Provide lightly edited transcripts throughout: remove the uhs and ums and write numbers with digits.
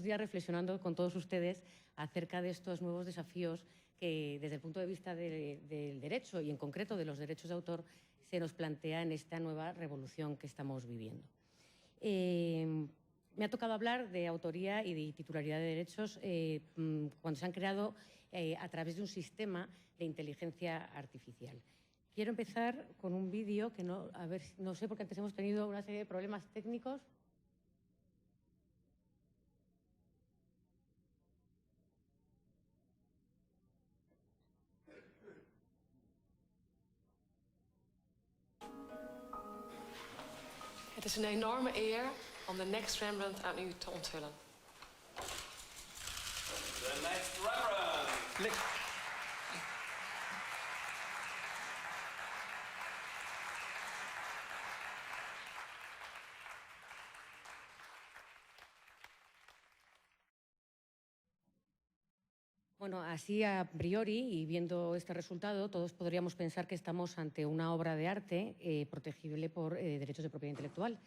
estos días reflexionando con todos ustedes acerca de estos nuevos desafíos que, desde el punto de vista del derecho y, en concreto, de los derechos de autor, se nos plantea en esta nueva revolución que estamos viviendo. Me ha tocado hablar de autoría y de titularidad de derechos cuando se han creado a través de un sistema de inteligencia artificial. Quiero empezar con un vídeo que no sé, porque antes hemos tenido una serie de problemas técnicos. Het is een enorme eer om de Next Rembrandt aan u te onthullen. The Next Rembrandt. Bueno, así a priori y viendo este resultado, todos podríamos pensar que estamos ante una obra de arte protegible por derechos de propiedad intelectual.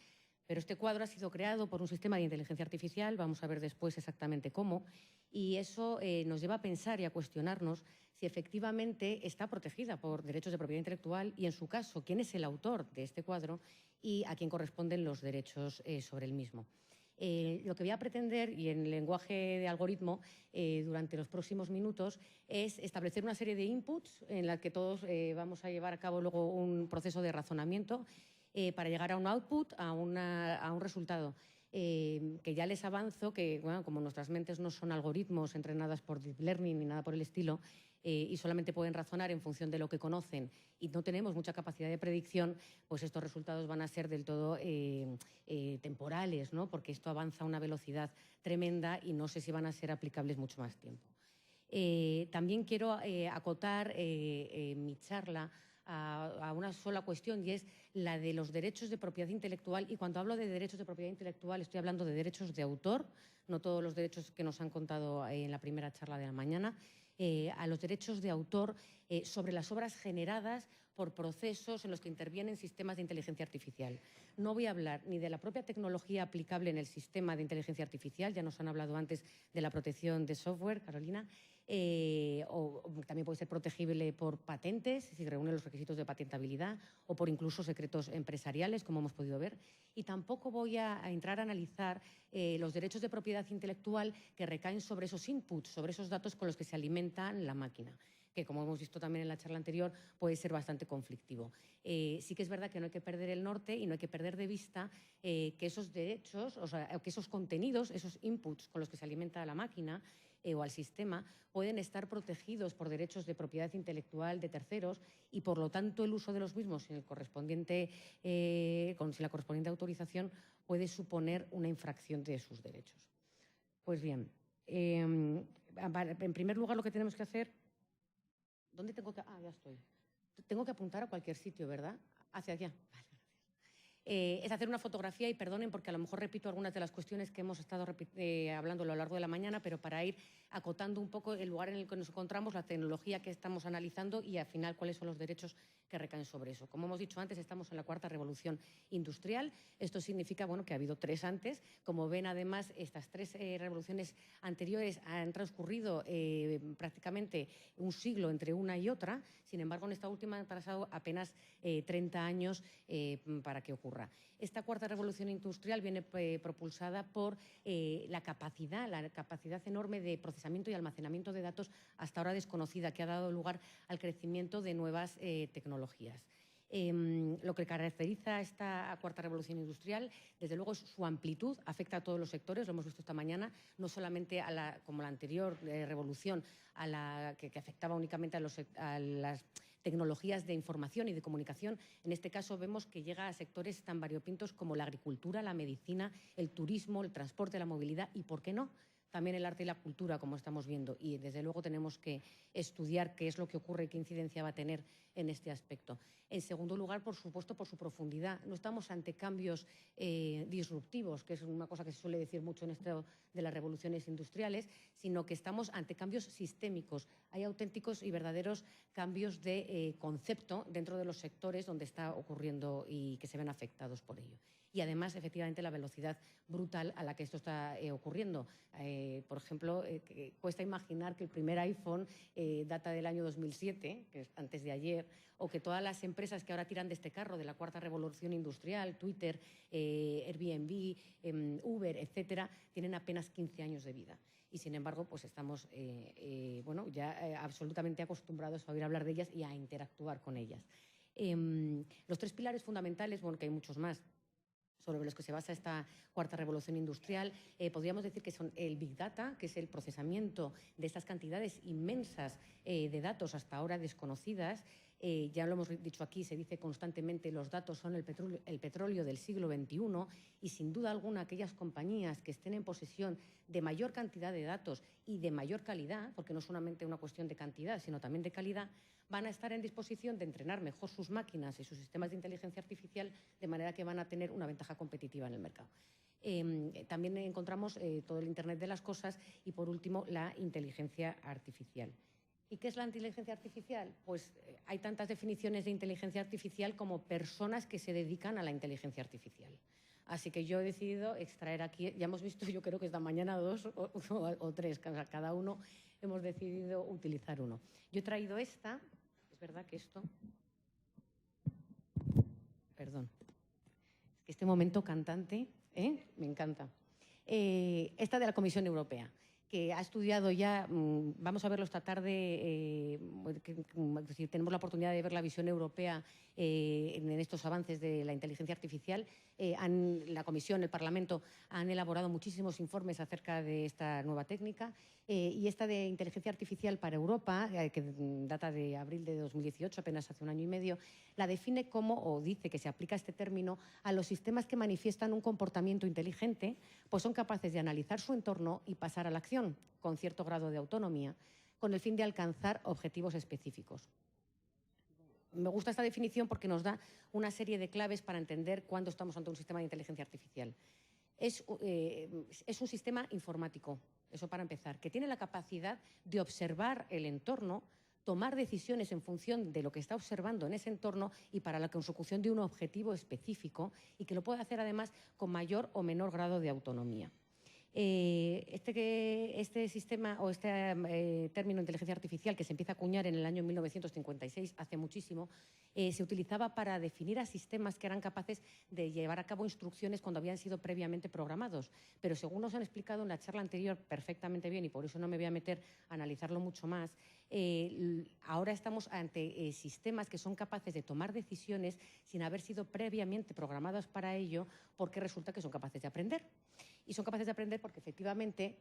Pero este cuadro ha sido creado por un sistema de inteligencia artificial, vamos a ver después exactamente cómo, y eso nos lleva a pensar y a cuestionarnos si efectivamente está protegida por derechos de propiedad intelectual y, en su caso, quién es el autor de este cuadro y a quién corresponden los derechos sobre el mismo. Lo que voy a pretender, y en lenguaje de algoritmo, durante los próximos minutos, es establecer una serie de inputs en la que todos vamos a llevar a cabo luego un proceso de razonamiento para llegar a un output, a un resultado. Que ya les avanzo que, bueno, como nuestras mentes no son algoritmos entrenadas por Deep Learning ni nada por el estilo, y solamente pueden razonar en función de lo que conocen y no tenemos mucha capacidad de predicción, pues estos resultados van a ser del todo temporales, ¿no? Porque esto avanza a una velocidad tremenda y no sé si van a ser aplicables mucho más tiempo. También quiero acotar mi charla a una sola cuestión, y es la de los derechos de propiedad intelectual. Y cuando hablo de derechos de propiedad intelectual estoy hablando de derechos de autor, no todos los derechos que nos han contado en la primera charla de la mañana, a los derechos de autor sobre las obras generadas por procesos en los que intervienen sistemas de inteligencia artificial. No voy a hablar ni de la propia tecnología aplicable en el sistema de inteligencia artificial, ya nos han hablado antes de la protección de software, Carolina, o también puede ser protegible por patentes, si reúne los requisitos de patentabilidad, o por incluso secretos empresariales, como hemos podido ver. Y tampoco voy a entrar a analizar los derechos de propiedad intelectual que recaen sobre esos inputs, sobre esos datos con los que se alimenta la máquina, que, como hemos visto también en la charla anterior, puede ser bastante conflictivo. Sí que es verdad que no hay que perder el norte y no hay que perder de vista que esos derechos, o sea, que esos contenidos, esos inputs con los que se alimenta la máquina o al sistema, pueden estar protegidos por derechos de propiedad intelectual de terceros y, por lo tanto, el uso de los mismos sin la correspondiente autorización puede suponer una infracción de sus derechos. Pues bien, en primer lugar, lo que tenemos que hacer... ¿Dónde tengo que...? Ah, ya estoy. Tengo que apuntar a cualquier sitio, ¿verdad? Hacia allá. Vale, gracias. Es hacer una fotografía, y perdonen porque a lo mejor repito algunas de las cuestiones que hemos estado hablando a lo largo de la mañana, pero para ir acotando un poco el lugar en el que nos encontramos, la tecnología que estamos analizando y, al final, cuáles son los derechos que recaen sobre eso. Como hemos dicho antes, estamos en la cuarta revolución industrial. Esto significa, bueno, que ha habido tres antes. Como ven, además, estas tres revoluciones anteriores han transcurrido prácticamente un siglo entre una y otra. Sin embargo, en esta última han pasado apenas 30 años para que ocurra. Esta cuarta revolución industrial viene propulsada por la capacidad enorme de procesamiento y almacenamiento de datos hasta ahora desconocida, que ha dado lugar al crecimiento de nuevas tecnologías. Lo que caracteriza a esta cuarta revolución industrial, desde luego, es su amplitud, afecta a todos los sectores, lo hemos visto esta mañana, no solamente como la anterior revolución, que afectaba únicamente a las tecnologías de información y de comunicación. En este caso vemos que llega a sectores tan variopintos como la agricultura, la medicina, el turismo, el transporte, la movilidad y, ¿por qué no?, también el arte y la cultura, como estamos viendo. Y, desde luego, tenemos que estudiar qué es lo que ocurre y qué incidencia va a tener en este aspecto. En segundo lugar, por supuesto, por su profundidad. No estamos ante cambios disruptivos, que es una cosa que se suele decir mucho en esto de las revoluciones industriales, sino que estamos ante cambios sistémicos. Hay auténticos y verdaderos cambios de concepto dentro de los sectores donde está ocurriendo y que se ven afectados por ello. Y además, efectivamente, la velocidad brutal a la que esto está ocurriendo. Por ejemplo, cuesta imaginar que el primer iPhone data del año 2007, que es antes de ayer, o que todas las empresas que ahora tiran de este carro, de la cuarta revolución industrial, Twitter, Airbnb, Uber, etcétera, tienen apenas 15 años de vida. Y, sin embargo, pues estamos bueno, ya absolutamente acostumbrados a oír hablar de ellas y a interactuar con ellas. Los tres pilares fundamentales, bueno, que hay muchos más, sobre los que se basa esta cuarta revolución industrial, podríamos decir que son el Big Data, que es el procesamiento de estas cantidades inmensas de datos hasta ahora desconocidas. Ya lo hemos dicho aquí, se dice constantemente, los datos son el petróleo del siglo XXI y, sin duda alguna, aquellas compañías que estén en posesión de mayor cantidad de datos y de mayor calidad, porque no es solamente una cuestión de cantidad, sino también de calidad, van a estar en disposición de entrenar mejor sus máquinas y sus sistemas de inteligencia artificial, de manera que van a tener una ventaja competitiva en el mercado. También encontramos todo el Internet de las cosas y, por último, la inteligencia artificial. ¿Y qué es la inteligencia artificial? Pues hay tantas definiciones de inteligencia artificial como personas que se dedican a la inteligencia artificial. Así que yo he decidido extraer aquí, ya hemos visto, yo creo que esta mañana 2 o 3, cada uno hemos decidido utilizar uno. Yo he traído esta, es verdad que esto, perdón, es que este momento cantante, me encanta. Esta de la Comisión Europea, que ha estudiado ya, vamos a verlo esta tarde, es decir, tenemos la oportunidad de ver la visión europea en estos avances de la inteligencia artificial. La Comisión, el Parlamento han elaborado muchísimos informes acerca de esta nueva técnica y esta de inteligencia artificial para Europa, que data de abril de 2018, apenas hace un año y medio, la define como, o dice que se aplica este término, a los sistemas que manifiestan un comportamiento inteligente, pues son capaces de analizar su entorno y pasar a la acción con cierto grado de autonomía, con el fin de alcanzar objetivos específicos. Me gusta esta definición porque nos da una serie de claves para entender cuándo estamos ante un sistema de inteligencia artificial. Es un sistema informático, eso para empezar, que tiene la capacidad de observar el entorno, tomar decisiones en función de lo que está observando en ese entorno y para la consecución de un objetivo específico, y que lo puede hacer además con mayor o menor grado de autonomía. Este sistema o este término inteligencia artificial, que se empieza a acuñar en el año 1956, hace muchísimo, se utilizaba para definir a sistemas que eran capaces de llevar a cabo instrucciones cuando habían sido previamente programados. Pero, según nos han explicado en la charla anterior perfectamente bien, y por eso no me voy a meter a analizarlo mucho más, ahora estamos ante sistemas que son capaces de tomar decisiones sin haber sido previamente programados para ello, porque resulta que son capaces de aprender. Y son capaces de aprender porque efectivamente,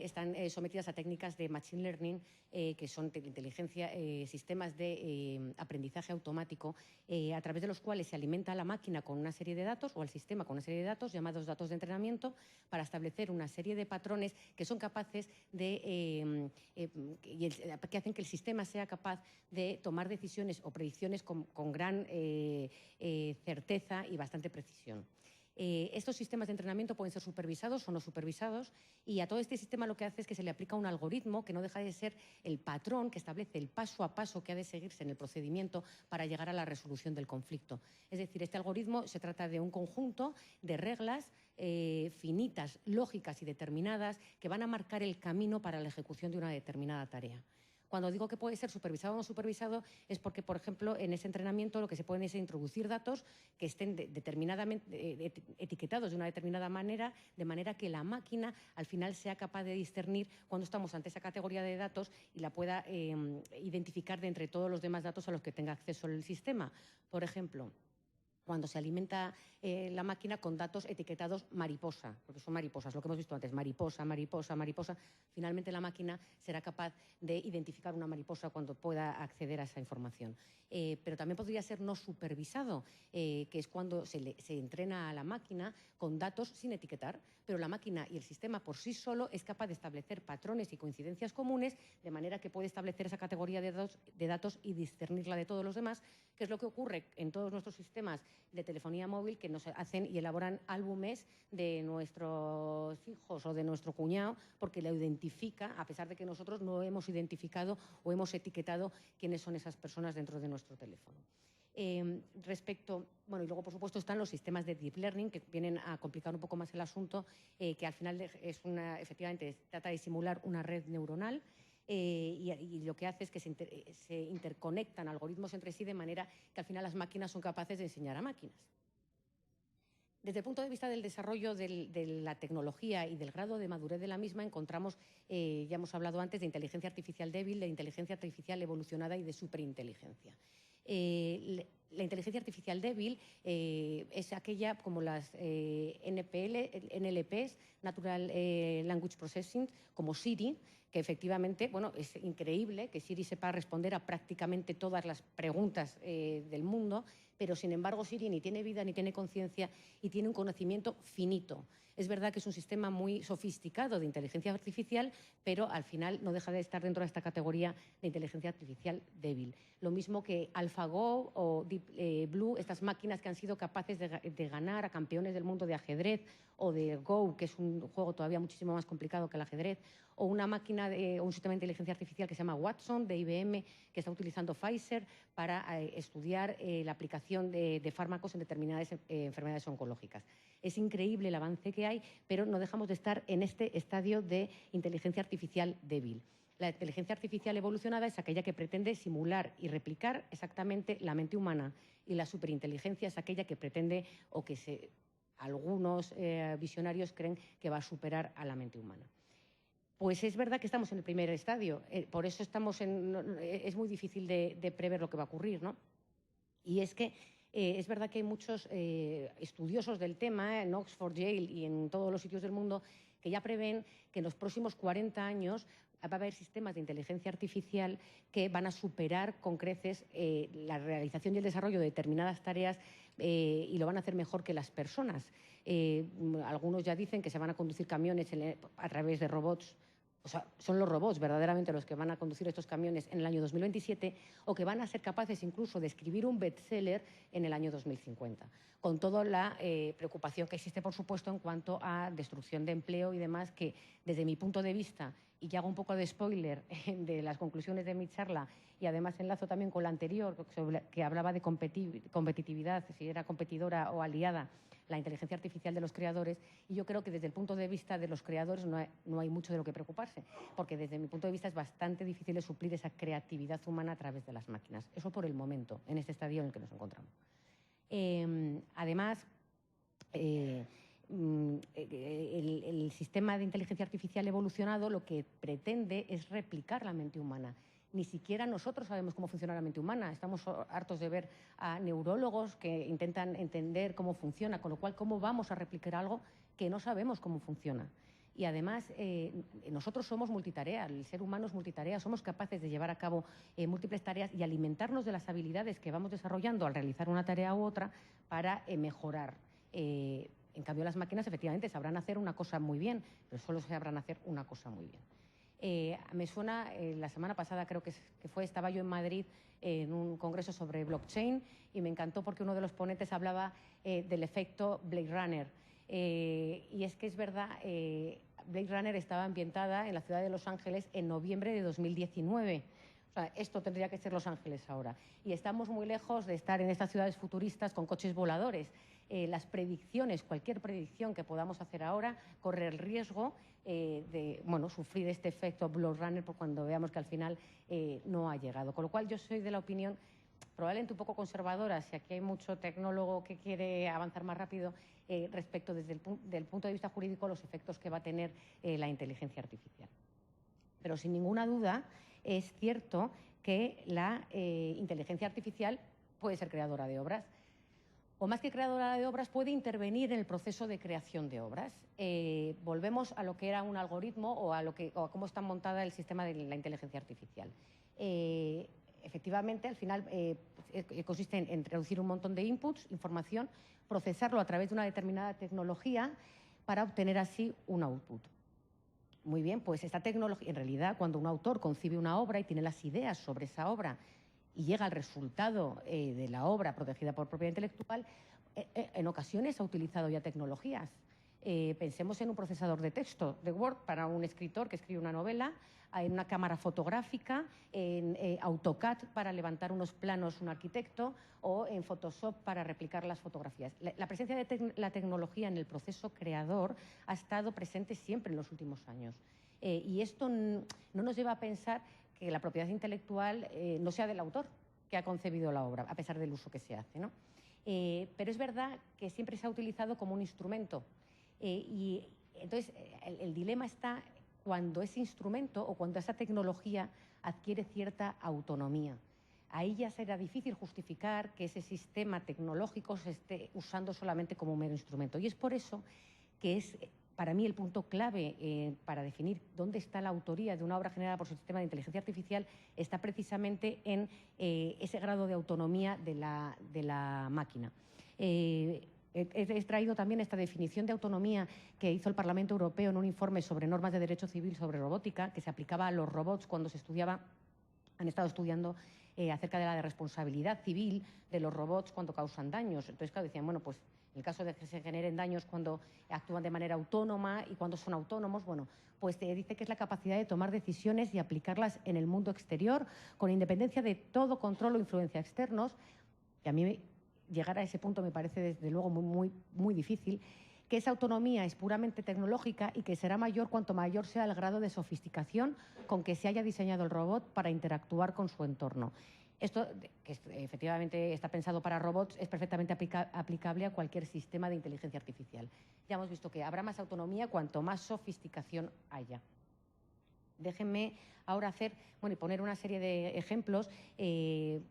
están sometidas a técnicas de machine learning, que son inteligencia, sistemas de aprendizaje automático, a través de los cuales se alimenta a la máquina con una serie de datos, o al sistema con una serie de datos, llamados datos de entrenamiento, para establecer una serie de patrones que son capaces de, que hacen que el sistema sea capaz de tomar decisiones o predicciones con gran certeza y bastante precisión. Estos sistemas de entrenamiento pueden ser supervisados o no supervisados, y a todo este sistema lo que hace es que se le aplica un algoritmo que no deja de ser el patrón que establece el paso a paso que ha de seguirse en el procedimiento para llegar a la resolución del conflicto. Es decir, este algoritmo se trata de un conjunto de reglas finitas, lógicas y determinadas que van a marcar el camino para la ejecución de una determinada tarea. Cuando digo que puede ser supervisado o no supervisado es porque, por ejemplo, en ese entrenamiento lo que se pueden es introducir datos que estén determinadamente etiquetados de una determinada manera, de manera que la máquina al final sea capaz de discernir cuando estamos ante esa categoría de datos y la pueda identificar de entre todos los demás datos a los que tenga acceso el sistema. Por ejemplo, cuando se alimenta la máquina con datos etiquetados mariposa, porque son mariposas, lo que hemos visto antes, mariposa, mariposa, mariposa. Finalmente la máquina será capaz de identificar una mariposa cuando pueda acceder a esa información. Pero también podría ser no supervisado, que es cuando se entrena a la máquina con datos sin etiquetar, pero la máquina y el sistema por sí solo es capaz de establecer patrones y coincidencias comunes, de manera que puede establecer esa categoría de datos y discernirla de todos los demás, que es lo que ocurre en todos nuestros sistemas de telefonía móvil, que nos hacen y elaboran álbumes de nuestros hijos o de nuestro cuñado, porque lo identifica, a pesar de que nosotros no hemos identificado o hemos etiquetado quiénes son esas personas dentro de nuestro teléfono. Bueno, y luego por supuesto están los sistemas de deep learning, que vienen a complicar un poco más el asunto, que al final efectivamente trata de simular una red neuronal, y lo que hace es que se interconectan algoritmos entre sí, de manera que al final las máquinas son capaces de enseñar a máquinas. Desde el punto de vista del desarrollo de la tecnología y del grado de madurez de la misma, encontramos, ya hemos hablado antes, de inteligencia artificial débil, de inteligencia artificial evolucionada y de superinteligencia. La inteligencia artificial débil es aquella como las NLPs, Natural Language Processing, como Siri, que efectivamente, bueno, es increíble que Siri sepa responder a prácticamente todas las preguntas del mundo, pero sin embargo Siri ni tiene vida ni tiene conciencia y tiene un conocimiento finito. Es verdad que es un sistema muy sofisticado de inteligencia artificial, pero al final no deja de estar dentro de esta categoría de inteligencia artificial débil. Lo mismo que AlphaGo o Deep Blue, estas máquinas que han sido capaces de ganar a campeones del mundo de ajedrez, o de Go, que es un juego todavía muchísimo más complicado que el ajedrez, o una máquina o un sistema de inteligencia artificial que se llama Watson, de IBM, que está utilizando Pfizer para estudiar la aplicación de fármacos en determinadas enfermedades oncológicas. Es increíble el avance que hay, pero no dejamos de estar en este estadio de inteligencia artificial débil. La inteligencia artificial evolucionada es aquella que pretende simular y replicar exactamente la mente humana, y la superinteligencia es aquella que pretende, o que algunos visionarios creen que va a superar a la mente humana. Pues es verdad que estamos en el primer estadio, por eso es muy difícil de prever lo que va a ocurrir, ¿no? Y es que es verdad que hay muchos estudiosos del tema, en Oxford, Yale y en todos los sitios del mundo, que ya prevén que en los próximos 40 años va a haber sistemas de inteligencia artificial que van a superar con creces la realización y el desarrollo de determinadas tareas, y lo van a hacer mejor que las personas. Algunos ya dicen que se van a conducir camiones a través de robots. O sea, son los robots verdaderamente los que van a conducir estos camiones en el año 2027, o que van a ser capaces incluso de escribir un bestseller en el año 2050, con toda la preocupación que existe, por supuesto, en cuanto a destrucción de empleo y demás, que desde mi punto de vista, y ya hago un poco de spoiler de las conclusiones de mi charla, y además enlazo también con la anterior, que hablaba de competitividad, si era competidora o aliada la inteligencia artificial de los creadores, y yo creo que desde el punto de vista de los creadores no hay mucho de lo que preocuparse, porque desde mi punto de vista es bastante difícil de suplir esa creatividad humana a través de las máquinas. Eso por el momento, en este estadio en el que nos encontramos. Además, el sistema de inteligencia artificial evolucionado lo que pretende es replicar la mente humana. Ni siquiera nosotros sabemos cómo funciona la mente humana. Estamos hartos de ver a neurólogos que intentan entender cómo funciona, con lo cual, ¿cómo vamos a replicar algo que no sabemos cómo funciona? Y además, nosotros somos multitarea, el ser humano es multitarea, somos capaces de llevar a cabo múltiples tareas y alimentarnos de las habilidades que vamos desarrollando al realizar una tarea u otra para mejorar. En cambio, las máquinas efectivamente sabrán hacer una cosa muy bien, pero solo sabrán hacer una cosa muy bien. Me suena, la semana pasada creo que estaba yo en Madrid en un congreso sobre blockchain, y me encantó porque uno de los ponentes hablaba del efecto Blade Runner. Y es que es verdad, Blade Runner estaba ambientada en la ciudad de Los Ángeles en noviembre de 2019. O sea, esto tendría que ser Los Ángeles ahora. Y estamos muy lejos de estar en estas ciudades futuristas con coches voladores. Las predicciones, cualquier predicción que podamos hacer ahora, corre el riesgo de sufrir este efecto Blade Runner cuando veamos que al final no ha llegado. Con lo cual yo soy de la opinión, probablemente un poco conservadora, si aquí hay mucho tecnólogo que quiere avanzar más rápido, respecto desde el punto de vista jurídico los efectos que va a tener la inteligencia artificial. Pero sin ninguna duda es cierto que la inteligencia artificial puede ser creadora de obras. o más que creadora de obras, puede intervenir en el proceso de creación de obras. Volvemos a lo que era un algoritmo o a cómo está montada el sistema de la inteligencia artificial. Efectivamente, al final consiste en introducir un montón de inputs, información, procesarlo a través de una determinada tecnología para obtener así un output. Muy bien, pues esta tecnología, en realidad, cuando un autor concibe una obra y tiene las ideas sobre esa obra y llega al resultado de la obra protegida por propiedad intelectual, en ocasiones ha utilizado ya tecnologías. Pensemos en un procesador de texto de Word para un escritor que escribe una novela, en una cámara fotográfica, en AutoCAD para levantar unos planos un arquitecto o en Photoshop para replicar las fotografías. La presencia de la tecnología en el proceso creador ha estado presente siempre en los últimos años. Y esto no nos lleva a pensar que la propiedad intelectual no sea del autor que ha concebido la obra, a pesar del uso que se hace, ¿no? Pero es verdad que siempre se ha utilizado como un instrumento. Y entonces el dilema está cuando ese instrumento o cuando esa tecnología adquiere cierta autonomía. Ahí ya será difícil justificar que ese sistema tecnológico se esté usando solamente como un mero instrumento. Y es por eso que es para mí el punto clave para definir dónde está la autoría de una obra generada por su sistema de inteligencia artificial está precisamente en ese grado de autonomía de la máquina. He traído también esta definición de autonomía que hizo el Parlamento Europeo en un informe sobre normas de derecho civil sobre robótica, que se aplicaba a los robots cuando se estudiaba, han estado estudiando acerca de la responsabilidad civil de los robots cuando causan daños. Entonces, claro, decían, bueno, pues en el caso de que se generen daños cuando actúan de manera autónoma y cuando son autónomos, bueno, pues dice que es la capacidad de tomar decisiones y aplicarlas en el mundo exterior con independencia de todo control o influencia externos, que a mí llegar a ese punto me parece desde luego muy difícil, que esa autonomía es puramente tecnológica y que será mayor cuanto mayor sea el grado de sofisticación con que se haya diseñado el robot para interactuar con su entorno. Esto, que efectivamente está pensado para robots, es perfectamente aplicable a cualquier sistema de inteligencia artificial. Ya hemos visto que habrá más autonomía cuanto más sofisticación haya. Déjenme ahora y poner una serie de ejemplos voy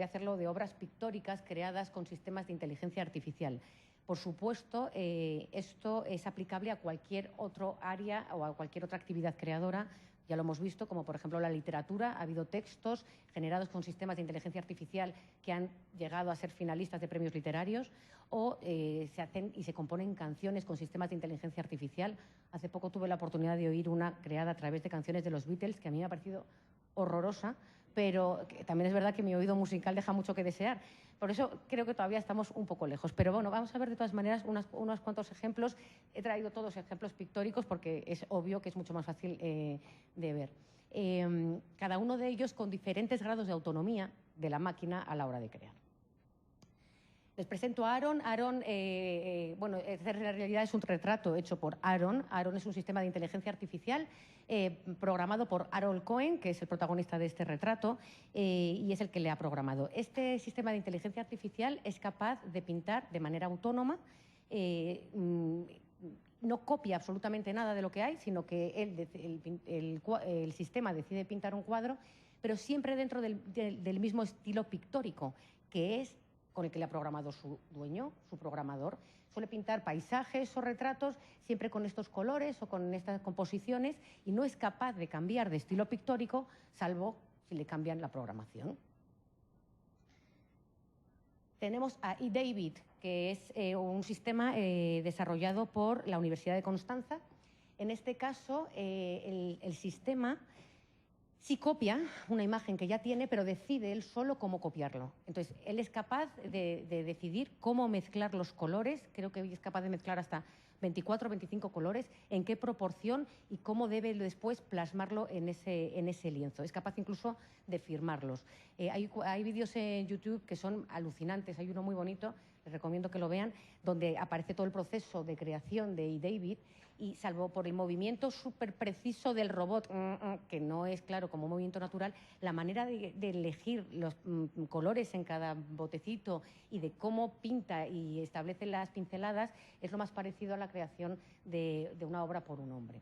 a hacerlo de obras pictóricas creadas con sistemas de inteligencia artificial. Por supuesto, esto es aplicable a cualquier otro área o a cualquier otra actividad creadora. Ya lo hemos visto, como por ejemplo la literatura. Ha habido textos generados con sistemas de inteligencia artificial que han llegado a ser finalistas de premios literarios o se hacen y se componen canciones con sistemas de inteligencia artificial. Hace poco tuve la oportunidad de oír una creada a través de canciones de los Beatles que a mí me ha parecido horrorosa, pero también es verdad que mi oído musical deja mucho que desear. Por eso creo que todavía estamos un poco lejos. Pero bueno, vamos a ver de todas maneras unos cuantos ejemplos. He traído todos ejemplos pictóricos porque es obvio que es mucho más fácil de ver. Cada uno de ellos con diferentes grados de autonomía de la máquina a la hora de crear. Les presento a Aaron. Aaron, en realidad es un retrato hecho por Aaron. Aaron es un sistema de inteligencia artificial programado por Aaron Cohen, que es el protagonista de este retrato, y es el que le ha programado. Este sistema de inteligencia artificial es capaz de pintar de manera autónoma. No copia absolutamente nada de lo que hay, sino que el sistema decide pintar un cuadro, pero siempre dentro del mismo estilo pictórico, que es con el que le ha programado su dueño, su programador. Suele pintar paisajes o retratos siempre con estos colores o con estas composiciones y no es capaz de cambiar de estilo pictórico, salvo si le cambian la programación. Tenemos a eDavid, que es un sistema desarrollado por la Universidad de Constanza. En este caso, el sistema sí copia una imagen que ya tiene, pero decide él solo cómo copiarlo. Entonces, él es capaz de decidir cómo mezclar los colores. Creo que es capaz de mezclar hasta 24 o 25 colores, en qué proporción y cómo debe después plasmarlo en ese lienzo. Es capaz incluso de firmarlos. Hay vídeos en YouTube que son alucinantes. Hay uno muy bonito, les recomiendo que lo vean, donde aparece todo el proceso de creación de eDavid y salvo por el movimiento súper preciso del robot, que no es claro como un movimiento natural, la manera de elegir los colores en cada botecito y de cómo pinta y establece las pinceladas es lo más parecido a la creación de una obra por un hombre.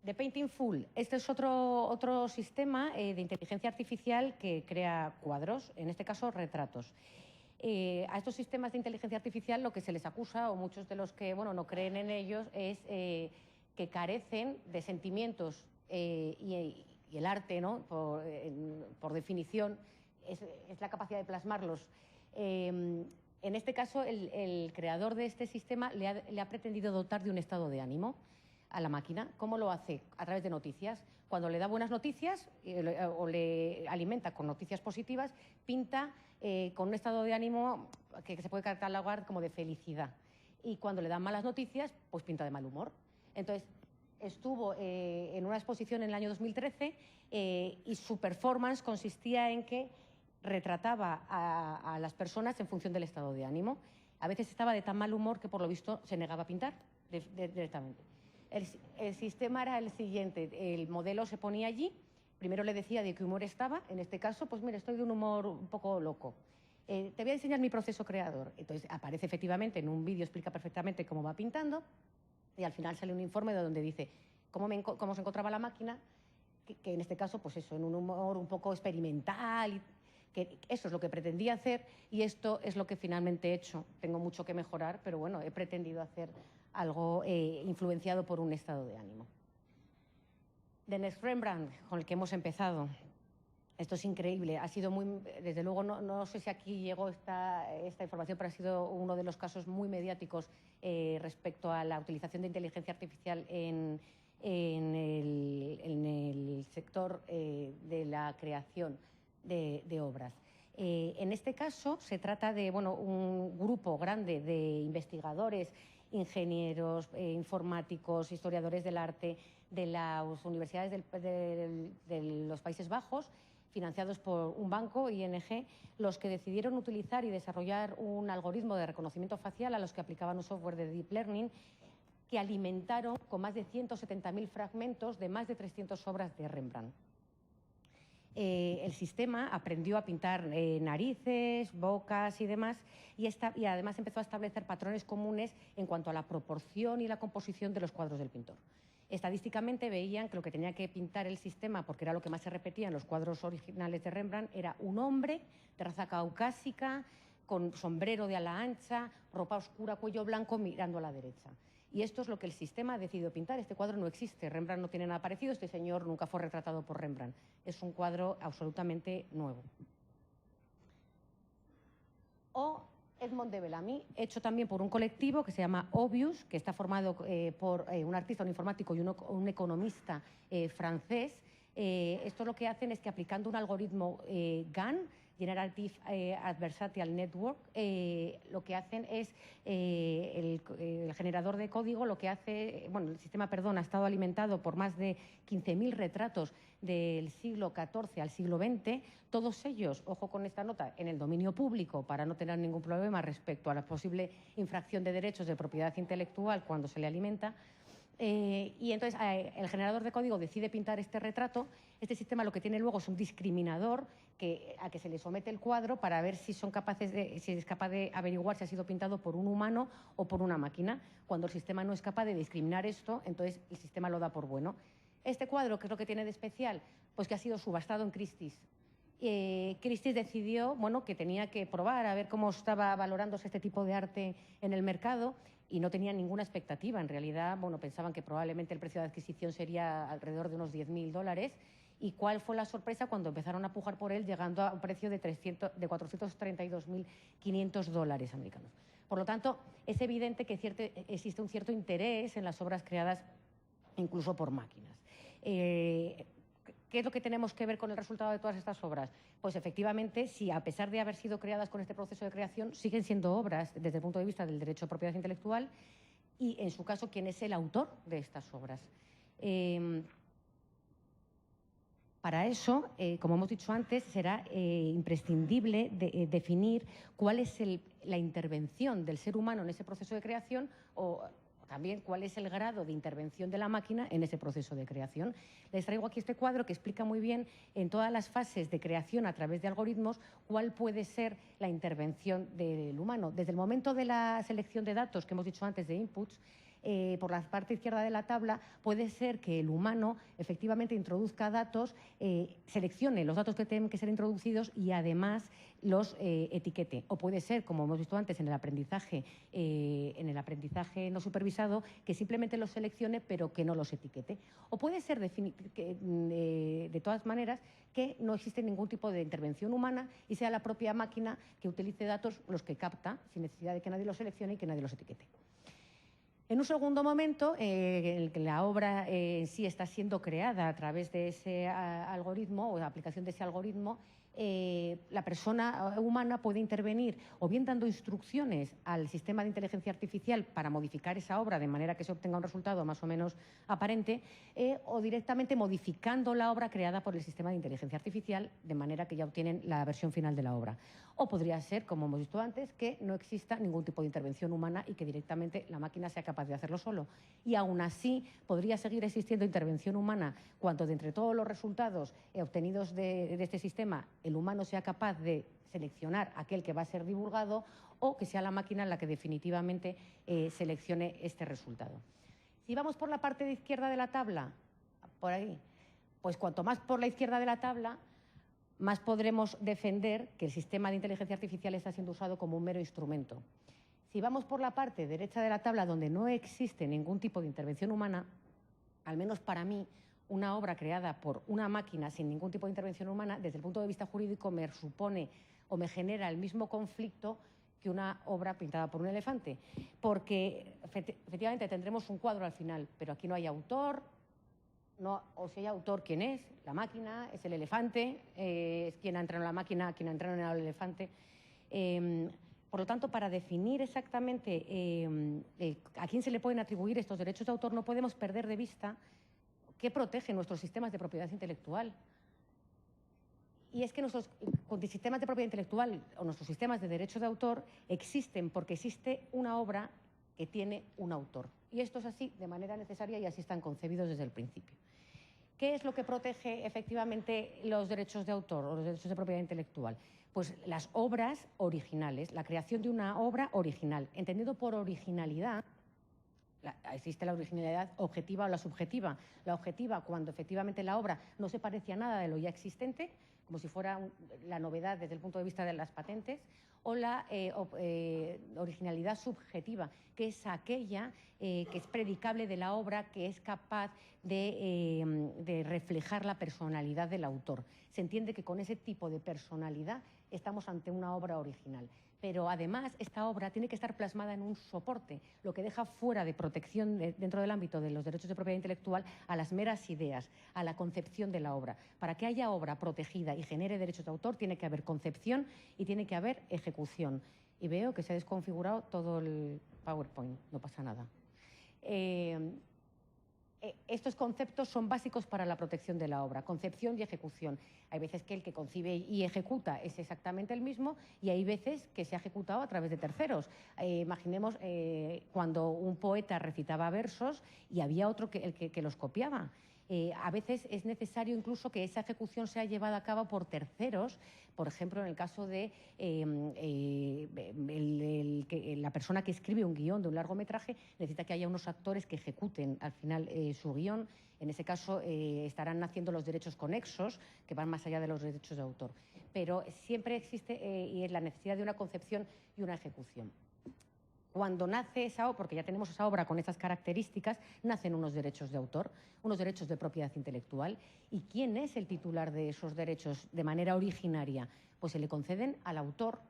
The Painting Full. Este es otro sistema de inteligencia artificial que crea cuadros, en este caso retratos. A estos sistemas de inteligencia artificial lo que se les acusa, o muchos de los que no creen en ellos, es que carecen de sentimientos y el arte, ¿no? por definición, es la capacidad de plasmarlos. En este caso, el creador de este sistema le ha pretendido dotar de un estado de ánimo a la máquina. ¿Cómo lo hace? A través de noticias. Cuando le da buenas noticias o le alimenta con noticias positivas, pinta con un estado de ánimo que se puede catalogar como de felicidad. Y cuando le dan malas noticias, pues pinta de mal humor. Entonces, estuvo en una exposición en el año 2013 y su performance consistía en que retrataba a las personas en función del estado de ánimo. A veces estaba de tan mal humor que, por lo visto, se negaba a pintar directamente. El sistema era el siguiente. El modelo se ponía allí, primero le decía de qué humor estaba. En este caso, pues mira, estoy de un humor un poco loco. Te voy a enseñar mi proceso creador. Entonces aparece efectivamente en un vídeo, explica perfectamente cómo va pintando y al final sale un informe de donde dice cómo se encontraba la máquina, que en este caso, pues eso, en un humor un poco experimental, que eso es lo que pretendía hacer y esto es lo que finalmente he hecho. Tengo mucho que mejorar, pero bueno, he pretendido hacer algo influenciado por un estado de ánimo. The Next Rembrandt, con el que hemos empezado. Esto es increíble. Ha sido muy, desde luego, no sé si aquí llegó esta información, pero ha sido uno de los casos muy mediáticos respecto a la utilización de inteligencia artificial en el sector de la creación de obras. En este caso se trata de un grupo grande de investigadores, ingenieros, informáticos, historiadores del arte de las universidades de los Países Bajos, financiados por un banco, ING, los que decidieron utilizar y desarrollar un algoritmo de reconocimiento facial a los que aplicaban un software de Deep Learning que alimentaron con más de 170.000 fragmentos de más de 300 obras de Rembrandt. El sistema aprendió a pintar narices, bocas y demás, y además empezó a establecer patrones comunes en cuanto a la proporción y la composición de los cuadros del pintor. Estadísticamente veían que lo que tenía que pintar el sistema, porque era lo que más se repetía en los cuadros originales de Rembrandt, era un hombre de raza caucásica, con sombrero de ala ancha, ropa oscura, cuello blanco, mirando a la derecha. Y esto es lo que el sistema ha decidido pintar. Este cuadro no existe, Rembrandt no tiene nada parecido, este señor nunca fue retratado por Rembrandt. Es un cuadro absolutamente nuevo. O Edmond de Bellamy, hecho también por un colectivo que se llama Obvious, que está formado por un artista, un informático y un economista francés. Esto lo que hacen es que aplicando un algoritmo GAN, Generative Adversarial Network, lo que hacen es, el generador de código lo que hace, el sistema, ha estado alimentado por más de 15.000 retratos del siglo XIV al siglo XX, todos ellos, ojo con esta nota, en el dominio público para no tener ningún problema respecto a la posible infracción de derechos de propiedad intelectual cuando se le alimenta. Y entonces el generador de código decide pintar este retrato. Este sistema lo que tiene luego es un discriminador a que se le somete el cuadro para ver si es capaz de averiguar si ha sido pintado por un humano o por una máquina. Cuando el sistema no es capaz de discriminar esto, entonces el sistema lo da por bueno. Este cuadro, ¿qué es lo que tiene de especial? Pues que ha sido subastado en Christie's. Christie's decidió que tenía que probar a ver cómo estaba valorándose este tipo de arte en el mercado y no tenían ninguna expectativa. En realidad, pensaban que probablemente el precio de adquisición sería alrededor de unos $10.000. ¿Y cuál fue la sorpresa cuando empezaron a pujar por él, llegando a un precio de $432.500 americanos? Por lo tanto, es evidente que existe un cierto interés en las obras creadas incluso por máquinas. ¿Qué es lo que tenemos que ver con el resultado de todas estas obras? Pues efectivamente, si a pesar de haber sido creadas con este proceso de creación, siguen siendo obras desde el punto de vista del derecho de propiedad intelectual y, en su caso, quién es el autor de estas obras. Para eso, como hemos dicho antes, será imprescindible definir cuál es la intervención del ser humano en ese proceso de creación o también cuál es el grado de intervención de la máquina en ese proceso de creación. Les traigo aquí este cuadro que explica muy bien en todas las fases de creación a través de algoritmos cuál puede ser la intervención del humano. Desde el momento de la selección de datos que hemos dicho antes de inputs, por la parte izquierda de la tabla, puede ser que el humano efectivamente introduzca datos, seleccione los datos que tienen que ser introducidos y además los etiquete. O puede ser, como hemos visto antes, en el aprendizaje no supervisado, que simplemente los seleccione pero que no los etiquete. O puede ser, de todas maneras, que no existe ningún tipo de intervención humana y sea la propia máquina que utilice datos los que capta, sin necesidad de que nadie los seleccione y que nadie los etiquete. En un segundo momento, en el que la obra en sí está siendo creada a través de ese algoritmo o de aplicación de ese algoritmo, la persona humana puede intervenir o bien dando instrucciones al sistema de inteligencia artificial para modificar esa obra de manera que se obtenga un resultado más o menos aparente, o directamente modificando la obra creada por el sistema de inteligencia artificial de manera que ya obtienen la versión final de la obra. O podría ser, como hemos visto antes, que no exista ningún tipo de intervención humana y que directamente la máquina sea capaz de hacerlo solo. Y aún así podría seguir existiendo intervención humana cuando de entre todos los resultados obtenidos de este sistema el humano sea capaz de seleccionar aquel que va a ser divulgado o que sea la máquina la que definitivamente seleccione este resultado. Si vamos por la parte de izquierda de la tabla, por ahí, pues cuanto más por la izquierda de la tabla, más podremos defender que el sistema de inteligencia artificial está siendo usado como un mero instrumento. Si vamos por la parte derecha de la tabla, donde no existe ningún tipo de intervención humana, al menos para mí, una obra creada por una máquina sin ningún tipo de intervención humana, desde el punto de vista jurídico, me supone o me genera el mismo conflicto que una obra pintada por un elefante. Porque efectivamente tendremos un cuadro al final, pero aquí no hay autor. No, o si hay autor, ¿quién es? La máquina, es el elefante, es quien ha entrado en la máquina, quien ha entrado en el elefante. Por lo tanto, para definir exactamente a quién se le pueden atribuir estos derechos de autor, no podemos perder de vista qué protege nuestros sistemas de propiedad intelectual. Y es que nuestros sistemas de propiedad intelectual o nuestros sistemas de derechos de autor existen porque existe una obra que tiene un autor. Y esto es así de manera necesaria y así están concebidos desde el principio. ¿Qué es lo que protege efectivamente los derechos de autor o los derechos de propiedad intelectual? Pues las obras originales, la creación de una obra original. Entendido por originalidad, existe la originalidad objetiva o la subjetiva. La objetiva, cuando efectivamente la obra no se parece a nada de lo ya existente, como si fuera la novedad desde el punto de vista de las patentes, o la originalidad subjetiva, que es aquella que es predicable de la obra, que es capaz de reflejar la personalidad del autor. Se entiende que con ese tipo de personalidad estamos ante una obra original. Pero además esta obra tiene que estar plasmada en un soporte, lo que deja fuera de protección dentro del ámbito de los derechos de propiedad intelectual a las meras ideas, a la concepción de la obra. Para que haya obra protegida y genere derechos de autor tiene que haber concepción y tiene que haber ejecución. Y veo que se ha desconfigurado todo el PowerPoint, no pasa nada. Estos conceptos son básicos para la protección de la obra, concepción y ejecución. Hay veces que el que concibe y ejecuta es exactamente el mismo y hay veces que se ha ejecutado a través de terceros. Imaginemos cuando un poeta recitaba versos y había otro que los copiaba. A veces es necesario incluso que esa ejecución sea llevada a cabo por terceros, por ejemplo, en el caso de la persona que escribe un guión de un largometraje necesita que haya unos actores que ejecuten al final su guión. En ese caso estarán naciendo los derechos conexos que van más allá de los derechos de autor. Pero siempre existe y es la necesidad de una concepción y una ejecución. Cuando nace esa obra, porque ya tenemos esa obra con esas características, nacen unos derechos de autor, unos derechos de propiedad intelectual. ¿Y quién es el titular de esos derechos de manera originaria? Pues se le conceden al autor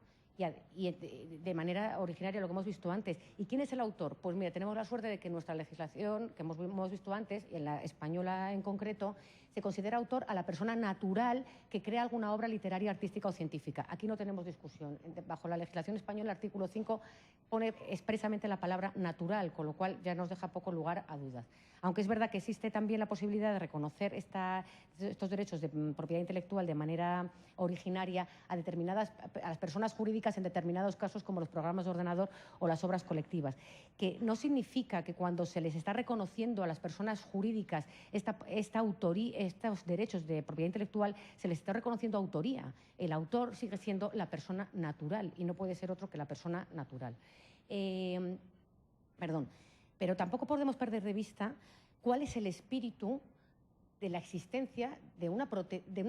y de manera originaria, lo que hemos visto antes. ¿Y quién es el autor? Pues mira, tenemos la suerte de que nuestra legislación, que hemos visto antes, y en la española en concreto, se considera autor a la persona natural que crea alguna obra literaria, artística o científica. Aquí no tenemos discusión. Bajo la legislación española, el artículo 5 pone expresamente la palabra natural, con lo cual ya nos deja poco lugar a dudas. Aunque es verdad que existe también la posibilidad de reconocer estos derechos de propiedad intelectual de manera originaria a las personas jurídicas en determinados casos, como los programas de ordenador o las obras colectivas, que no significa que cuando se les está reconociendo a las personas jurídicas esta autoría, estos derechos de propiedad intelectual, se les está reconociendo autoría. El autor sigue siendo la persona natural y no puede ser otro que la persona natural. Pero tampoco podemos perder de vista cuál es el espíritu de la existencia de una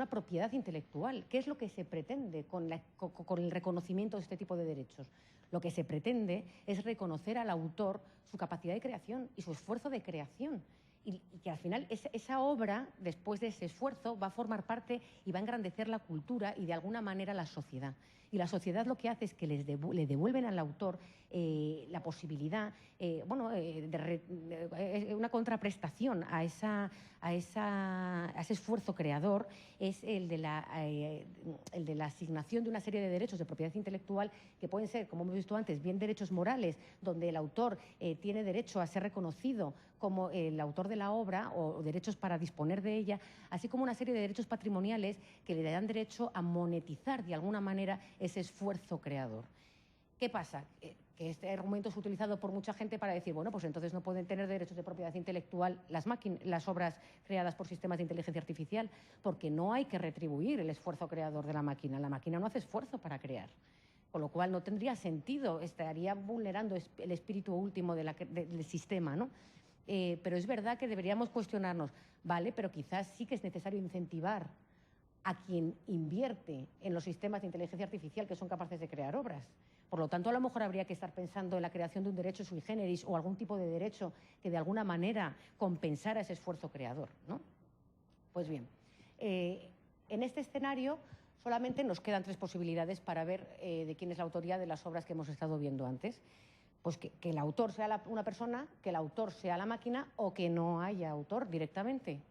propiedad intelectual. ¿Qué es lo que se pretende con el reconocimiento de este tipo de derechos? Lo que se pretende es reconocer al autor su capacidad de creación y su esfuerzo de creación. Y que al final esa obra, después de ese esfuerzo, va a formar parte y va a engrandecer la cultura y de alguna manera la sociedad. Y la sociedad lo que hace es que le devuelven al autor la posibilidad, una contraprestación a ese esfuerzo creador, es el de la asignación de una serie de derechos de propiedad intelectual que pueden ser, como hemos visto antes, bien derechos morales, donde el autor tiene derecho a ser reconocido como el autor de la obra o derechos para disponer de ella, así como una serie de derechos patrimoniales que le dan derecho a monetizar de alguna manera ese esfuerzo creador. ¿Qué pasa? Que este argumento es utilizado por mucha gente para decir, bueno, pues entonces no pueden tener derechos de propiedad intelectual las obras creadas por sistemas de inteligencia artificial, porque no hay que retribuir el esfuerzo creador de la máquina. La máquina no hace esfuerzo para crear. Con lo cual no tendría sentido, estaría vulnerando el espíritu último del sistema, ¿no? Pero es verdad que deberíamos cuestionarnos, vale, pero quizás sí que es necesario incentivar a quien invierte en los sistemas de inteligencia artificial que son capaces de crear obras. Por lo tanto, a lo mejor habría que estar pensando en la creación de un derecho sui generis o algún tipo de derecho que de alguna manera compensara ese esfuerzo creador, ¿no? Pues bien, en este escenario solamente nos quedan 3 posibilidades para ver de quién es la autoría de las obras que hemos estado viendo antes. Pues que el autor sea una persona, que el autor sea la máquina o que no haya autor directamente.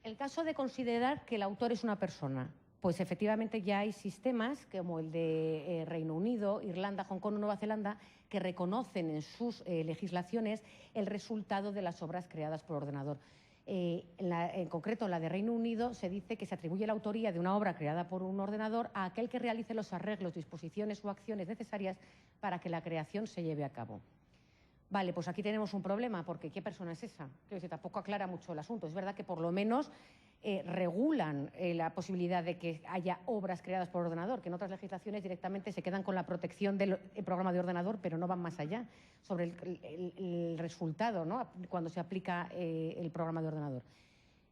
El caso de considerar que el autor es una persona, pues efectivamente ya hay sistemas como el de Reino Unido, Irlanda, Hong Kong o Nueva Zelanda que reconocen en sus legislaciones el resultado de las obras creadas por ordenador. En concreto, en la de Reino Unido se dice que se atribuye la autoría de una obra creada por un ordenador a aquel que realice los arreglos, disposiciones o acciones necesarias para que la creación se lleve a cabo. Vale, pues aquí tenemos un problema, porque ¿qué persona es esa? Que tampoco aclara mucho el asunto. Es verdad que por lo menos regulan la posibilidad de que haya obras creadas por ordenador, que en otras legislaciones directamente se quedan con la protección del programa de ordenador, pero no van más allá sobre el resultado, ¿no?, cuando se aplica el programa de ordenador.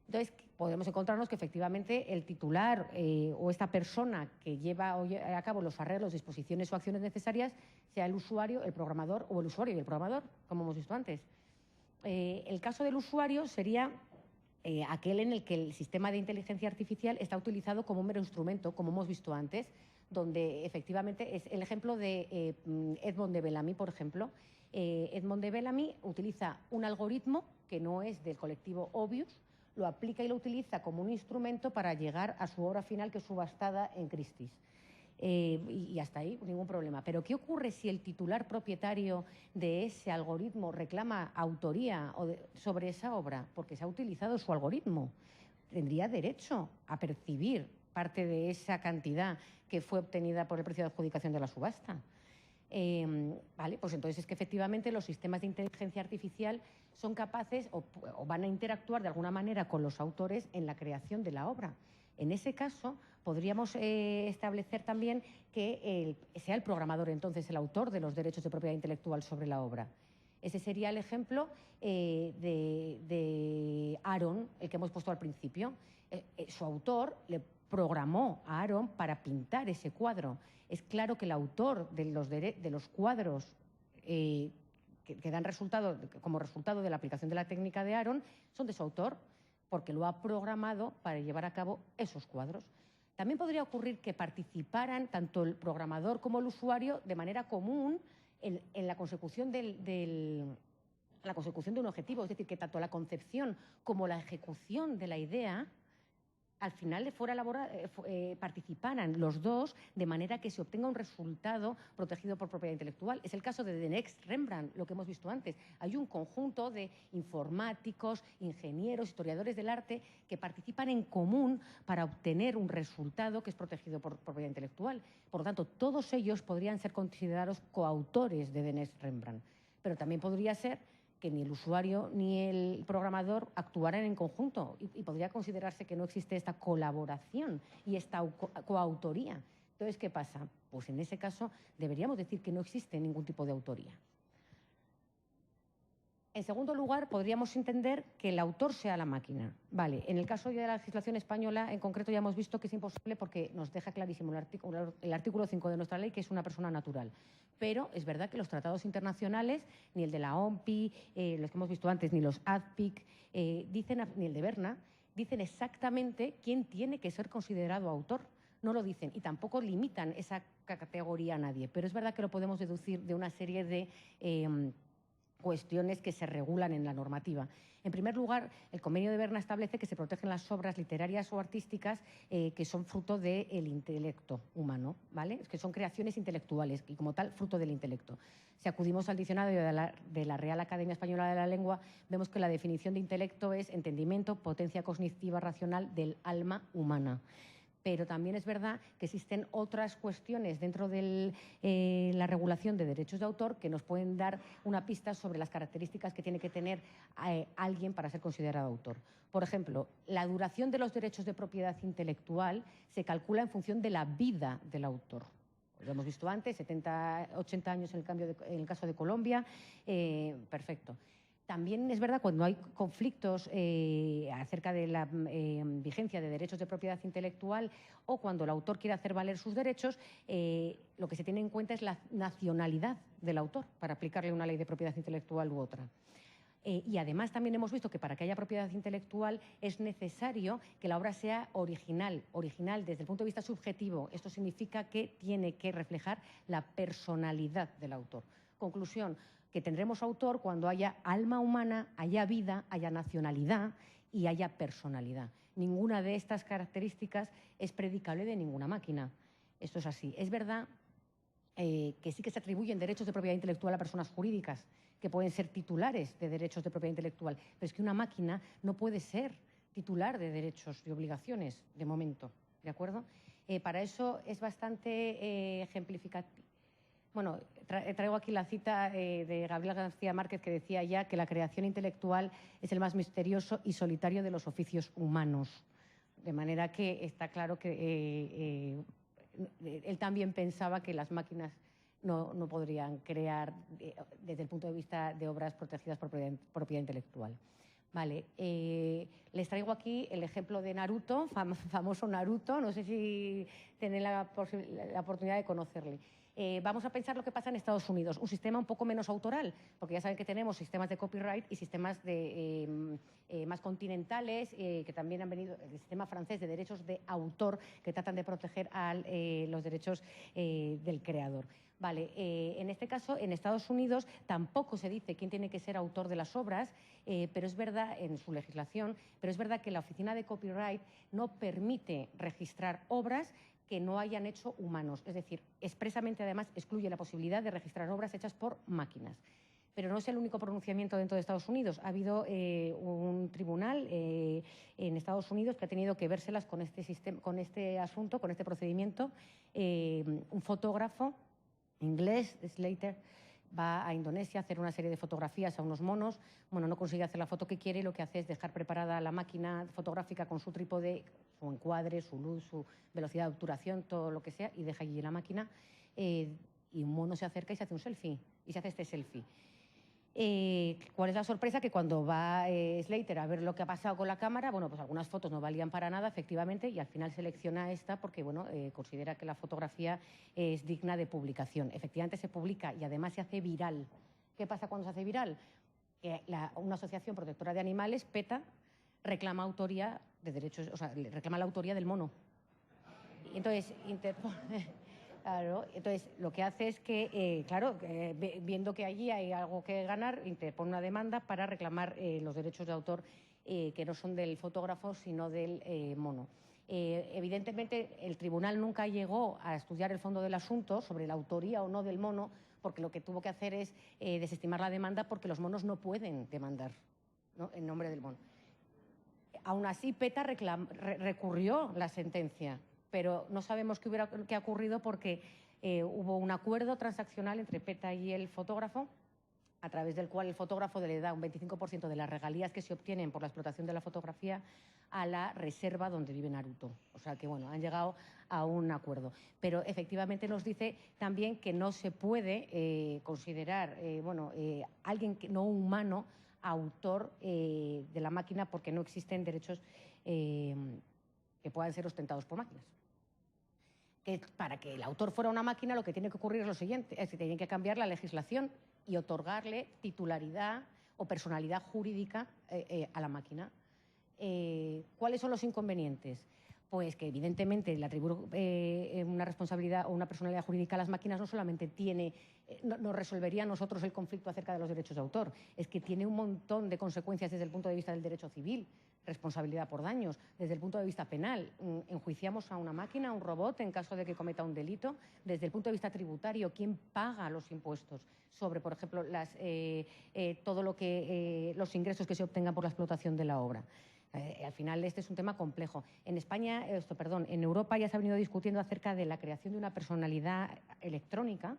Entonces, podemos encontrarnos que efectivamente el titular o esta persona que lleva a cabo los arreglos, disposiciones o acciones necesarias sea el usuario, el programador o el usuario y el programador, como hemos visto antes. El caso del usuario sería aquel en el que el sistema de inteligencia artificial está utilizado como un mero instrumento, como hemos visto antes, donde efectivamente es el ejemplo de Edmond de Bellamy, por ejemplo. Edmond de Bellamy utiliza un algoritmo que no es del colectivo Obvious, lo aplica y lo utiliza como un instrumento para llegar a su obra final, que es subastada en Christie's. Y hasta ahí ningún problema. Pero ¿qué ocurre si el titular propietario de ese algoritmo reclama autoría sobre esa obra? Porque se ha utilizado su algoritmo. Tendría derecho a percibir parte de esa cantidad que fue obtenida por el precio de adjudicación de la subasta. Vale, pues entonces es que efectivamente los sistemas de inteligencia artificial son capaces o van a interactuar de alguna manera con los autores en la creación de la obra. En ese caso, podríamos establecer también que sea el programador entonces el autor de los derechos de propiedad intelectual sobre la obra. Ese sería el ejemplo de Aaron, el que hemos puesto al principio. Su autor le programó a Aaron para pintar ese cuadro. Es claro que el autor de los cuadros que dan como resultado de la aplicación de la técnica de Aaron son de su autor, porque lo ha programado para llevar a cabo esos cuadros. También podría ocurrir que participaran tanto el programador como el usuario de manera común en la consecución de un objetivo, es decir, que tanto la concepción como la ejecución de la idea al final participaran los dos de manera que se obtenga un resultado protegido por propiedad intelectual. Es el caso de The Next Rembrandt, lo que hemos visto antes. Hay un conjunto de informáticos, ingenieros, historiadores del arte que participan en común para obtener un resultado que es protegido por propiedad intelectual. Por lo tanto, todos ellos podrían ser considerados coautores de The Next Rembrandt. Pero también podría ser que ni el usuario ni el programador actuaran en conjunto y podría considerarse que no existe esta colaboración y esta coautoría. Entonces, ¿qué pasa? Pues en ese caso deberíamos decir que no existe ningún tipo de autoría. En segundo lugar, podríamos entender que el autor sea la máquina. Vale, en el caso de la legislación española, en concreto, ya hemos visto que es imposible porque nos deja clarísimo el artículo 5 de nuestra ley, que es una persona natural. Pero es verdad que los tratados internacionales, ni el de la OMPI, los que hemos visto antes, ni los ADPIC, ni el de Berna, dicen exactamente quién tiene que ser considerado autor. No lo dicen y tampoco limitan esa categoría a nadie. Pero es verdad que lo podemos deducir de una serie de cuestiones que se regulan en la normativa. En primer lugar, el Convenio de Berna establece que se protegen las obras literarias o artísticas que son fruto del intelecto humano, ¿vale? Que son creaciones intelectuales y, como tal, fruto del intelecto. Si acudimos al diccionario de la Real Academia Española de la Lengua, vemos que la definición de intelecto es entendimiento, potencia cognitiva racional del alma humana. Pero también es verdad que existen otras cuestiones dentro de la regulación de derechos de autor que nos pueden dar una pista sobre las características que tiene que tener alguien para ser considerado autor. Por ejemplo, la duración de los derechos de propiedad intelectual se calcula en función de la vida del autor. Lo hemos visto antes, 70, 80 años en el caso de Colombia. Perfecto. También es verdad, cuando hay conflictos acerca de la vigencia de derechos de propiedad intelectual o cuando el autor quiere hacer valer sus derechos, lo que se tiene en cuenta es la nacionalidad del autor para aplicarle una ley de propiedad intelectual u otra. Y además también hemos visto que para que haya propiedad intelectual es necesario que la obra sea original desde el punto de vista subjetivo. Esto significa que tiene que reflejar la personalidad del autor. Conclusión, que tendremos autor cuando haya alma humana, haya vida, haya nacionalidad y haya personalidad. Ninguna de estas características es predicable de ninguna máquina. Esto es así. Es verdad que sí que se atribuyen derechos de propiedad intelectual a personas jurídicas, que pueden ser titulares de derechos de propiedad intelectual, pero es que una máquina no puede ser titular de derechos y obligaciones, de momento, ¿de acuerdo? Para eso es bastante ejemplificativo. Bueno, traigo aquí la cita de Gabriel García Márquez, que decía ya que la creación intelectual es el más misterioso y solitario de los oficios humanos. De manera que está claro que él también pensaba que las máquinas no podrían crear desde el punto de vista de obras protegidas por propiedad intelectual. Vale, les traigo aquí el ejemplo de Naruto, famoso Naruto, no sé si tenéis la oportunidad de conocerle. Vamos a pensar lo que pasa en Estados Unidos, un sistema un poco menos autoral, porque ya saben que tenemos sistemas de copyright y sistemas más continentales, que también han venido, el sistema francés de derechos de autor, que tratan de proteger los derechos del creador. Vale, en este caso, en Estados Unidos tampoco se dice quién tiene que ser autor de las obras, pero es verdad, en su legislación, pero es verdad que la Oficina de Copyright no permite registrar obras que no hayan hecho humanos. Es decir, expresamente, además, excluye la posibilidad de registrar obras hechas por máquinas. Pero no es el único pronunciamiento dentro de Estados Unidos. Ha habido un tribunal en Estados Unidos que ha tenido que vérselas con este asunto, con este procedimiento. Un fotógrafo inglés, Slater, va a Indonesia a hacer una serie de fotografías a unos monos. Bueno, no consigue hacer la foto que quiere y lo que hace es dejar preparada la máquina fotográfica con su trípode, su encuadre, su luz, su velocidad de obturación, todo lo que sea, y deja allí la máquina. Y un mono se acerca y se hace un selfie, y se hace este selfie. ¿Cuál es la sorpresa? Que cuando va Slater a ver lo que ha pasado con la cámara, bueno, pues algunas fotos no valían para nada, efectivamente, y al final selecciona esta porque, bueno, considera que la fotografía es digna de publicación. Efectivamente se publica y además se hace viral. ¿Qué pasa cuando se hace viral? Que una asociación protectora de animales, PETA, reclama autoría de derechos, o sea, reclama la autoría del mono. Y entonces Claro, entonces lo que hace es que, viendo que allí hay algo que ganar, interpone una demanda para reclamar los derechos de autor que no son del fotógrafo, sino del mono. Evidentemente, el tribunal nunca llegó a estudiar el fondo del asunto sobre la autoría o no del mono, porque lo que tuvo que hacer es desestimar la demanda porque los monos no pueden demandar, ¿no?, en nombre del mono. Aún así, PETA recurrió la sentencia, pero no sabemos qué ha ocurrido porque hubo un acuerdo transaccional entre PETA y el fotógrafo, a través del cual el fotógrafo le da un 25% de las regalías que se obtienen por la explotación de la fotografía a la reserva donde vive Naruto. O sea que, bueno, han llegado a un acuerdo. Pero efectivamente nos dice también que no se puede considerar alguien no humano autor de la máquina porque no existen derechos que puedan ser ostentados por máquinas. Que para que el autor fuera una máquina lo que tiene que ocurrir es lo siguiente, es que tienen que cambiar la legislación y otorgarle titularidad o personalidad jurídica a la máquina. ¿Cuáles son los inconvenientes? Pues que evidentemente el atribuir una responsabilidad o una personalidad jurídica a las máquinas no solamente nos resolvería a nosotros el conflicto acerca de los derechos de autor, es que tiene un montón de consecuencias desde el punto de vista del derecho civil, responsabilidad por daños, desde el punto de vista penal, enjuiciamos a una máquina, a un robot en caso de que cometa un delito, desde el punto de vista tributario, ¿quién paga los impuestos sobre, por ejemplo, todo lo que los ingresos que se obtengan por la explotación de la obra? Al final este es un tema complejo. En Europa ya se ha venido discutiendo acerca de la creación de una personalidad electrónica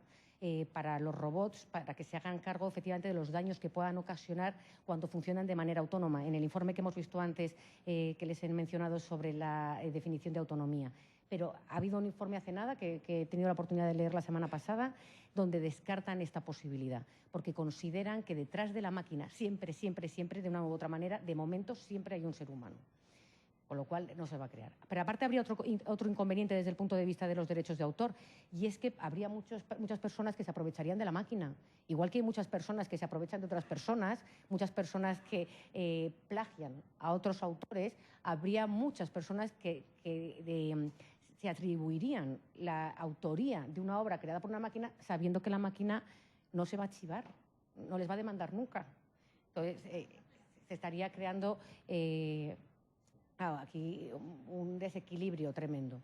para los robots, para que se hagan cargo efectivamente de los daños que puedan ocasionar cuando funcionan de manera autónoma. En el informe que hemos visto antes, que les he mencionado sobre la definición de autonomía. Pero ha habido un informe hace nada que he tenido la oportunidad de leer la semana pasada, donde descartan esta posibilidad, porque consideran que detrás de la máquina siempre, de una u otra manera, de momento siempre hay un ser humano, con lo cual no se va a crear. Pero aparte habría otro inconveniente desde el punto de vista de los derechos de autor, y es que habría muchas personas que se aprovecharían de la máquina. Igual que hay muchas personas que se aprovechan de otras personas, muchas personas que plagian a otros autores, habría muchas personas que se atribuirían la autoría de una obra creada por una máquina sabiendo que la máquina no se va a archivar, no les va a demandar nunca. Entonces, se estaría creando aquí un desequilibrio tremendo.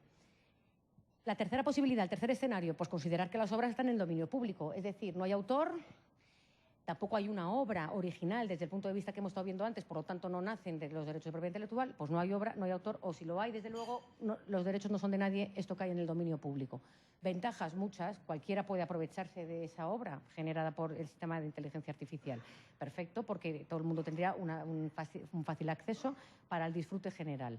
La tercera posibilidad, el tercer escenario, pues considerar que las obras están en el dominio público, es decir, no hay autor, tampoco hay una obra original desde el punto de vista que hemos estado viendo antes, por lo tanto no nacen de los derechos de propiedad intelectual, pues no hay obra, no hay autor, o si lo hay, desde luego, los derechos no son de nadie, esto cae en el dominio público. Ventajas muchas, cualquiera puede aprovecharse de esa obra generada por el sistema de inteligencia artificial. Perfecto, porque todo el mundo tendría un fácil acceso para el disfrute general.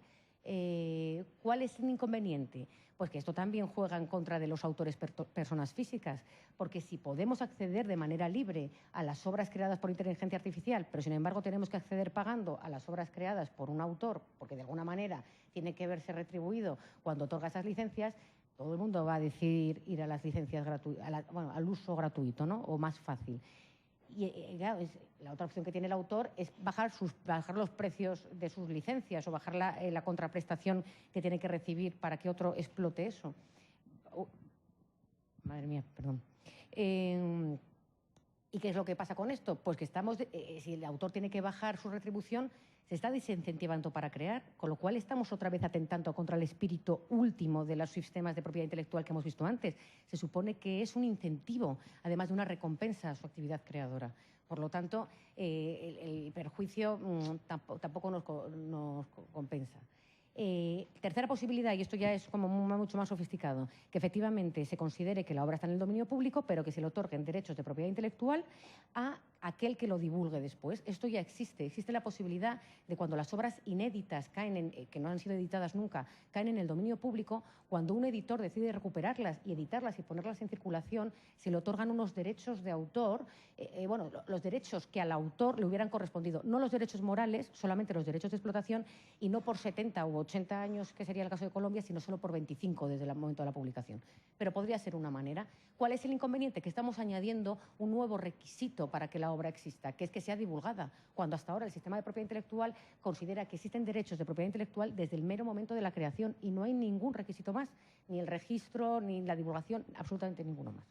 ¿Cuál es el inconveniente? Pues que esto también juega en contra de los autores personas físicas, porque si podemos acceder de manera libre a las obras creadas por inteligencia artificial, pero sin embargo tenemos que acceder pagando a las obras creadas por un autor, porque de alguna manera tiene que verse retribuido cuando otorga esas licencias, todo el mundo va a decidir ir a las licencias gratuitas, al uso gratuito, ¿no? O más fácil. Y claro, la otra opción que tiene el autor es bajar los precios de sus licencias o bajar la contraprestación que tiene que recibir para que otro explote eso. Madre mía, perdón. ¿Y qué es lo que pasa con esto? Pues que si el autor tiene que bajar su retribución, se está desincentivando para crear, con lo cual estamos otra vez atentando contra el espíritu último de los sistemas de propiedad intelectual que hemos visto antes. Se supone que es un incentivo, además de una recompensa a su actividad creadora. Por lo tanto, el perjuicio tampoco nos compensa. Tercera posibilidad, y esto ya es como mucho más sofisticado, que efectivamente se considere que la obra está en el dominio público, pero que se le otorguen derechos de propiedad intelectual a aquel que lo divulgue después. Esto ya existe. Existe la posibilidad de cuando las obras inéditas que no han sido editadas nunca, caen en el dominio público, cuando un editor decide recuperarlas y editarlas y ponerlas en circulación, se le otorgan unos derechos de autor, los derechos que al autor le hubieran correspondido, no los derechos morales, solamente los derechos de explotación, y no por 70 u 80 años, que sería el caso de Colombia, sino solo por 25 desde el momento de la publicación. Pero podría ser una manera. ¿Cuál es el inconveniente? Que estamos añadiendo un nuevo requisito para que la obra exista, que es que sea divulgada, cuando hasta ahora el sistema de propiedad intelectual considera que existen derechos de propiedad intelectual desde el mero momento de la creación y no hay ningún requisito más, ni el registro, ni la divulgación, absolutamente ninguno más.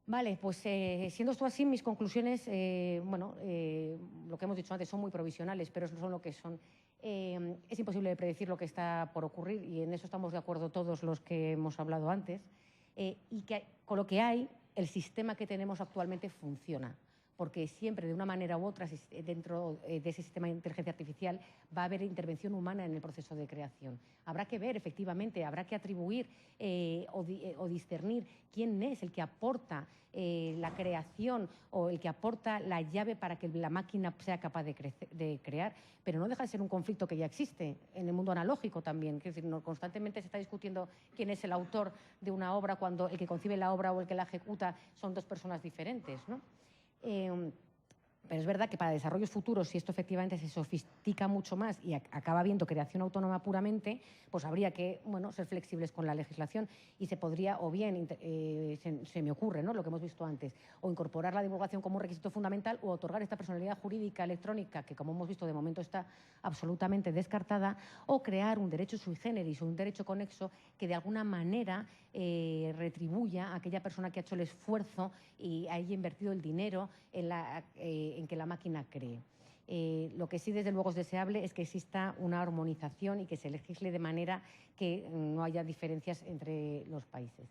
Vale, pues siendo esto así, mis conclusiones, lo que hemos dicho antes, son muy provisionales, pero son lo que son. Es imposible predecir lo que está por ocurrir y en eso estamos de acuerdo todos los que hemos hablado antes, y que con lo que hay, el sistema que tenemos actualmente funciona, porque siempre, de una manera u otra, dentro de ese sistema de inteligencia artificial va a haber intervención humana en el proceso de creación. Habrá que ver, efectivamente, habrá que atribuir o discernir quién es el que aporta la creación o el que aporta la llave para que la máquina sea capaz de crear, pero no deja de ser un conflicto que ya existe en el mundo analógico también. Es decir, constantemente se está discutiendo quién es el autor de una obra cuando el que concibe la obra o el que la ejecuta son dos personas diferentes, ¿no? Pero es verdad que para desarrollos futuros, si esto efectivamente se sofistica mucho más y acaba viendo creación autónoma puramente, pues habría que ser flexibles con la legislación y se podría, o bien, se me ocurre, ¿no?, lo que hemos visto antes, o incorporar la divulgación como un requisito fundamental o otorgar esta personalidad jurídica electrónica, que como hemos visto de momento está absolutamente descartada, o crear un derecho sui generis o un derecho conexo que de alguna manera retribuya a aquella persona que ha hecho el esfuerzo y haya invertido el dinero en que la máquina cree. Lo que sí, desde luego, es deseable es que exista una armonización y que se legisle de manera que no haya diferencias entre los países.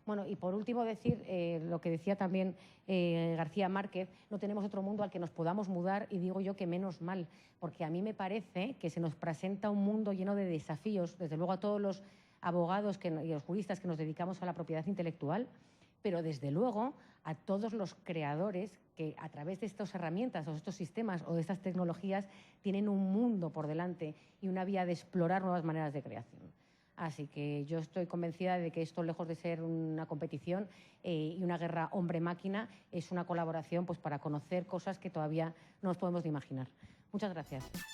Bueno, y por último decir lo que decía también García Márquez, no tenemos otro mundo al que nos podamos mudar, y digo yo que menos mal, porque a mí me parece que se nos presenta un mundo lleno de desafíos, desde luego a todos los abogados y los juristas que nos dedicamos a la propiedad intelectual, pero desde luego a todos los creadores que a través de estas herramientas o de estos sistemas o de estas tecnologías tienen un mundo por delante y una vía de explorar nuevas maneras de creación. Así que yo estoy convencida de que esto, lejos de ser una competición y una guerra hombre-máquina, es una colaboración pues, para conocer cosas que todavía no nos podemos ni imaginar. Muchas gracias.